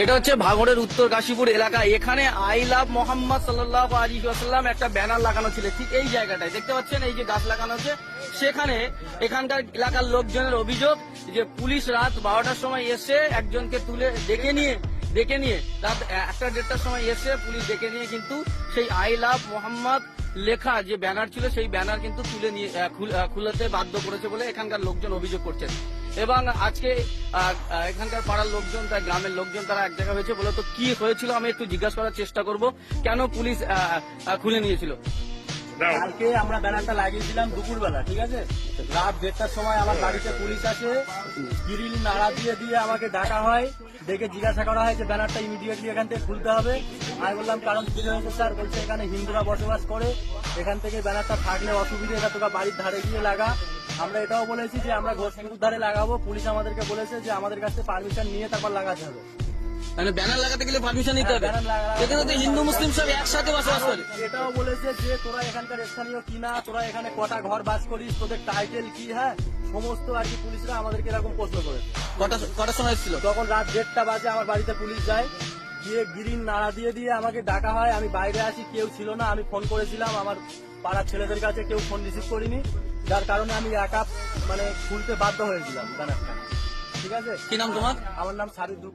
এটা হচ্ছে ভাঙড়ের উত্তর কাশীপুর এলাকা। এখানে আই লাভ মোহাম্মদ সাল্লাল্লাহু আলাইহি ওয়াসাল্লাম একটা ব্যানার লাগানো ছিল ঠিক এই জায়গাটায়, দেখতে পাচ্ছেন এই যে গাছ লাগানো আছে সেখানে। এখানকার এলাকার লোকজনের অভিযোগ যে পুলিশ রাত 12টার সময় এসে একজনকে তুলে ডেকে নিয়ে রাত 1টা-1:30টার সময় এসে পুলিশ ডেকে নিয়ে কিন্তু সেই আই লাভ মোহাম্মদ লেখা যে ব্যানার ছিল সেই ব্যানার কিন্তু তুলে নিয়ে খুলতে বাধ্য করেছে বলে এখানকার লোকজন অভিযোগ করছেন। এবং আজকে এখানকার পাড়ার লোকজন, তার গ্রামের লোকজন তারা এক জায়গা হয়েছে বলে, তো কি হয়েছিল আমি একটু জিজ্ঞাসা করার চেষ্টা করব, কেন পুলিশ খুলে নিয়েছিল। কালকে আমরা ব্যানারটা লাগিয়েছিলাম দুপুরবেলা, ঠিক আছে। রাত 1:30টার সময় আমার বাড়িতে পুলিশ আসে, গ্রিল নাড়া দিয়ে আমাকে ডাকা হয়, ডেকে জিজ্ঞাসা করা হয় যে ব্যানারটা ইমিডিয়েটলি এখান থেকে খুলতে হবে। আমি বললাম কারণ কি হয়েছে স্যার? বলছে এখানে হিন্দুরা বসবাস করে, এখান থেকে ব্যানারটা থাকলে অসুবিধা, এটা তোরা বাড়ির ধারে গিয়ে লাগা। আমরা এটাও বলেছি যে আমরা ঘোষপুর ধারে লাগাবো। পুলিশ আমাদেরকে বলেছে যে আমাদের কাছে পারমিশন নিয়ে তারপর লাগাতে হবে। মানে ব্যানার লাগাতে গেলে পারমিশন নিতে হবে? এখানে তো হিন্দু মুসলিম সব একসাথে বসবাস করে। এটাও বলেছে যে তোরা এখানকার স্থানীয় কিনা, তোরা এখানে কটা ঘর বাস করিস, তোদের টাইটেল কি, হ্যাঁ সমস্ত আর কি পুলিশরা আমাদেরকে এরকম প্রশ্ন করে। কটার সময় ছিল? তখন রাত 1:30 বাজে আমার বাড়িতে পুলিশ যায়, গিয়ে গ্রিল নাড়া দিয়ে আমাকে ডাকা হয়। আমি বাইরে আসি, কেউ ছিল না। আমি ফোন করেছিলাম আমার পাড়ার ছেলেদের কাছে, কেউ ফোন রিসিভ করিনি, যার কারণে আমি একা খুলতে বাধ্য হয়েছিলাম ব্যানারটা, ঠিক আছে। কি নাম তোমার? আমার নাম সারিদুল।